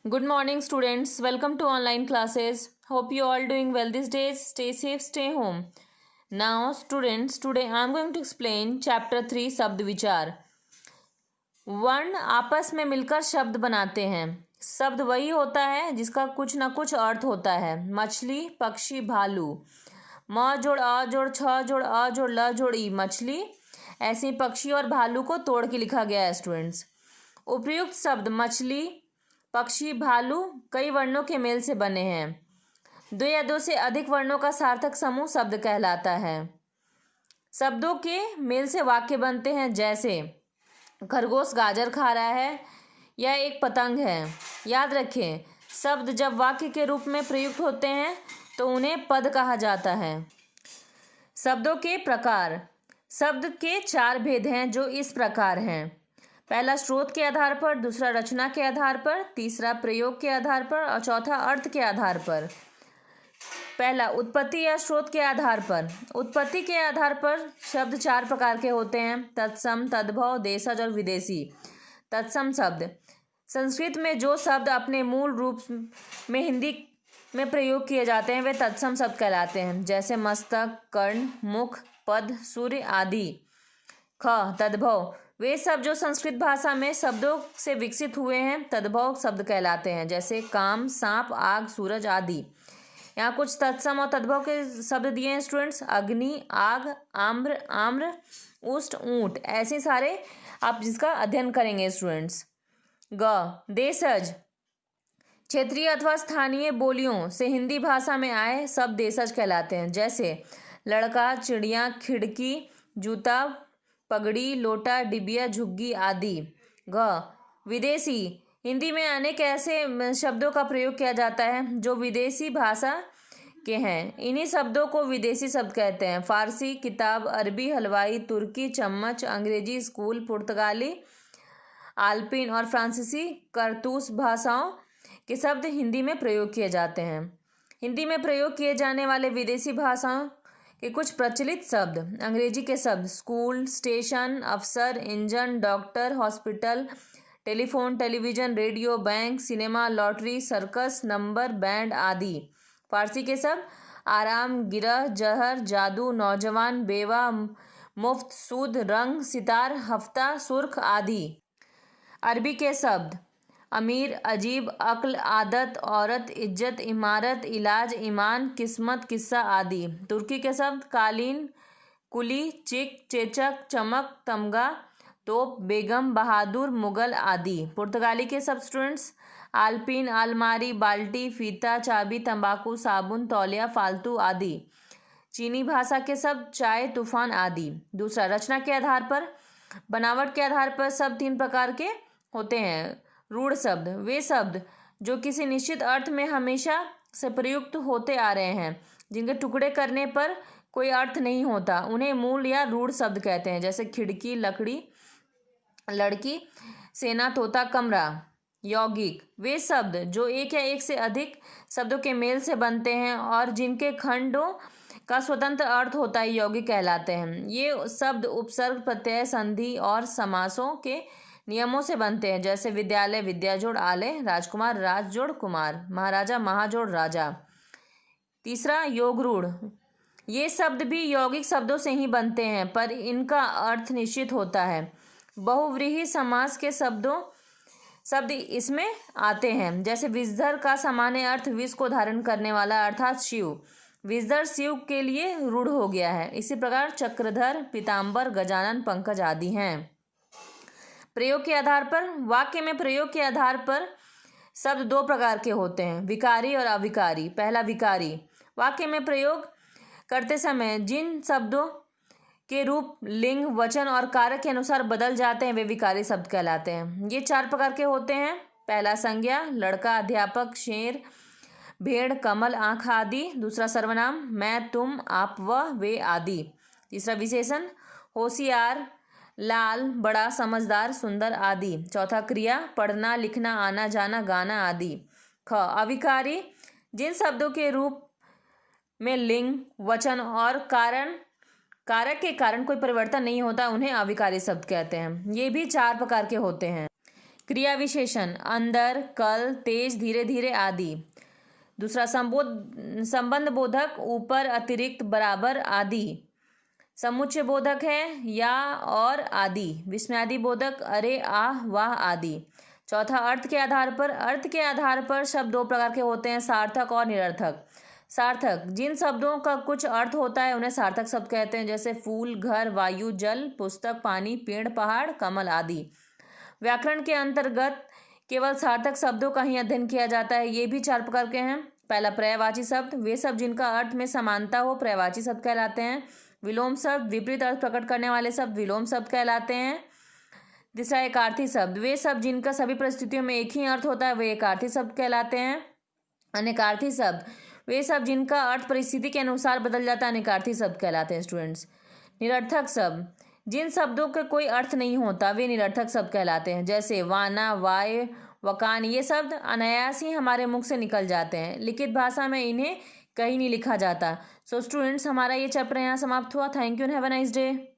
Good morning, students. Welcome to online classes. Hope you all doing well these days. Stay safe, stay home. Now, students, today I am going to explain chapter 3 शब्द विचार. वर्ण आपस में मिलकर शब्द बनाते हैं. शब्द वही होता है जिसका कुछ ना कुछ अर्थ होता है. मछली, पक्षी, भालू. म जोड़ अ जोड़ छ जोड़ अ जोड़ ल जोड़ ई मछली. ऐसे ही पक्षी और भालू को तोड़ के लिखा गया है स्टूडेंट्स. उपर्युक्त शब्द मछली, पक्षी, भालू कई वर्णों के मेल से बने हैं. दो या दो से अधिक वर्णों का सार्थक समूह शब्द कहलाता है. शब्दों के मेल से वाक्य बनते हैं, जैसे खरगोश गाजर खा रहा है, यह एक पतंग है. याद रखें, शब्द जब वाक्य के रूप में प्रयुक्त होते हैं तो उन्हें पद कहा जाता है. शब्दों के प्रकार. शब्द के 4 भेद हैं जो इस प्रकार हैं. पहला स्रोत के आधार पर, दूसरा रचना के आधार पर, तीसरा प्रयोग के आधार पर और चौथा अर्थ के आधार पर. पहला उत्पत्ति या स्रोत के आधार पर. उत्पत्ति के आधार पर शब्द 4 प्रकार के होते हैं: तत्सम, तद्भव, देशज और विदेशी. तत्सम शब्द. संस्कृत में जो शब्द अपने मूल रूप में हिंदी में प्रयोग किए जाते हैं वे तत्सम शब्द कहलाते हैं, जैसे मस्तक, कर्ण, मुख, पद, सूर्य आदि. ख तद्भव. वे शब्द जो संस्कृत भाषा में शब्दों से विकसित हुए हैं तद्भव शब्द कहलाते हैं, जैसे काम, सांप, आग, सूरज आदि. यहाँ कुछ तत्सम और तद्भव के शब्द दिए हैं स्टूडेंट्स: अग्नि, आग, आम्र, आम्र, उष्ट, ऊंट. ऐसे सारे आप जिसका अध्ययन करेंगे स्टूडेंट्स. ग देशज. क्षेत्रीय अथवा स्थानीय बोलियों से हिंदी भाषा में आए शब्द देशज कहलाते हैं, जैसे लड़का, चिड़िया, खिड़की, जूता, पगड़ी, लोटा, डिबिया, झुग्गी आदि. घ विदेशी. हिंदी में अनेक ऐसे शब्दों का प्रयोग किया जाता है जो विदेशी भाषा के हैं. इन्हीं शब्दों को विदेशी शब्द कहते हैं. फारसी किताब, अरबी हलवाई, तुर्की चम्मच, अंग्रेजी स्कूल, पुर्तगाली आल्पिन और फ्रांसीसी करतूस भाषाओं के शब्द हिंदी में प्रयोग किए जाते हैं. हिंदी में प्रयोग किए जाने वाले विदेशी भाषाओं के कुछ प्रचलित शब्द. अंग्रेजी के शब्द: स्कूल, स्टेशन, अफसर, engine, doctor, hospital, telephone, television, radio, bank, cinema, lottery, circus, number, band आदि. फारसी के शब्द: आराम, गिरह, जहर, जादू, नौजवान, बेवा, मुफ्त, सूद, रंग, सितार, हफ्ता, सुर्ख आदि. अरबी के शब्द: अमीर, अजीब, अक्ल, आदत, औरत, इज्जत, इमारत, इलाज, ईमान, किस्मत, किस्सा आदि. तुर्की के शब्द: कालीन, कुली, चिक, चेचक, चमक, तमगा, तोप, बेगम, बहादुर, मुगल आदि. पुर्तगाली के शब्द स्टूडेंट्स: आल्पिन, अलमारी, बाल्टी, फीता, चाबी, तंबाकू, साबुन, तौलिया, फालतू आदि. चीनी भाषा के शब्द: चाय, तूफान आदि. दूसरा, रचना के आधार पर. बनावट के आधार पर शब्द 3 प्रकार के होते हैं. रूढ़ शब्द. वे शब्द जो किसी निश्चित अर्थ में हमेशा से प्रयुक्त होते आ रहे हैं, जिनके टुकड़े करने पर कोई अर्थ नहीं होता, उन्हें मूल या रूढ़ शब्द कहते हैं, जैसे खिड़की, लकड़ी, लड़की, सेना, तोता, कमरा. यौगिक. वे शब्द जो एक या एक से अधिक शब्दों के मेल से बनते हैं और जिनके खंडों का स्वतंत्र अर्थ होता है यौगिक कहलाते हैं. ये शब्द उपसर्ग, प्रत्यय, संधि और समासों के नियमों से बनते हैं, जैसे विद्यालय, विद्या जोड़ आलय, राजकुमार, राज जोड़ कुमार, महाराजा, महाजोड़ राजा. तीसरा, योग रूढ़. ये शब्द भी यौगिक शब्दों से ही बनते हैं पर इनका अर्थ निश्चित होता है. बहुव्रीहि समास के शब्द इसमें आते हैं, जैसे विषधर का सामान्य अर्थ विष को धारण करने वाला अर्थात शिव. विषधर शिव के लिए रूढ़ हो गया है. इसी प्रकार चक्रधर, पीताम्बर, गजानन, पंकज आदि हैं. प्रयोग के आधार पर. वाक्य में प्रयोग के आधार पर शब्द 2 प्रकार के होते हैं: विकारी और अविकारी. पहला, विकारी. वाक्य में प्रयोग करते समय जिन शब्दों के रूप लिंग, वचन और कारक के अनुसार बदल जाते हैं वे विकारी शब्द कहलाते हैं. ये 4 प्रकार के होते हैं. पहला, संज्ञा: लड़का, अध्यापक, शेर, भेड़, कमल, आंख आदि. दूसरा, सर्वनाम: मैं, तुम, आप, वह, वे आदि. तीसरा, विशेषण: होशियार, लाल, बड़ा, समझदार, सुंदर आदि. चौथा, क्रिया: पढ़ना, लिखना, आना जाना, गाना आदि. ख अविकारी. जिन शब्दों के रूप में लिंग, वचन और कारक के कारण कोई परिवर्तन नहीं होता उन्हें अविकारी शब्द कहते हैं. ये भी 4 प्रकार के होते हैं. क्रिया विशेषण अंदर, कल, तेज, धीरे धीरे आदि। दूसरा संबंध बोधक ऊपर, अतिरिक्त, बराबर आदि। समुच्चय बोधक है या, और, आदि। विस्मयादि बोधक अरे, आह, वाह आदि। चौथा अर्थ के आधार पर शब्द दो प्रकार के होते हैं, सार्थक और निरर्थक। सार्थक जिन शब्दों का कुछ अर्थ होता है उन्हें सार्थक शब्द कहते हैं, जैसे फूल, घर, वायु, जल, पुस्तक, पानी, पेड़, पहाड़, कमल आदि। व्याकरण के अंतर्गत केवल सार्थक शब्दों का ही अध्ययन किया जाता है। ये भी चार प्रकार के हैं। पहला पर्यायवाची शब्द, वे शब्द जिनका अर्थ में समानता हो पर्यायवाची शब्द कहलाते हैं। विलोम शब्द, विपरीत अर्थ प्रकट करने वाले शब्द विलोम शब्द कहलाते हैं। तीसरा एकार्थी शब्द, वे शब्द जिनका सभी परिस्थितियों में एक ही अर्थ होता है वे एकार्थी शब्द कहलाते हैं। अनेकार्थी शब्द, वे शब्द जिनका अर्थ परिस्थिति के अनुसार बदल जाता है अनेकार्थी शब्द कहलाते हैं स्टूडेंट्स। निरर्थक शब्द, जिन शब्दों का कोई अर्थ नहीं होता वे निरर्थक शब्द कहलाते हैं, जैसे वाना, वाय, वकान। ये शब्द अनायास ही हमारे मुख से निकल जाते हैं, लिखित भाषा में इन्हें कहीं नहीं लिखा जाता। सो स्टूडेंट्स, हमारा ये चैप्टर यहाँ समाप्त हुआ। Thank you and have a nice day.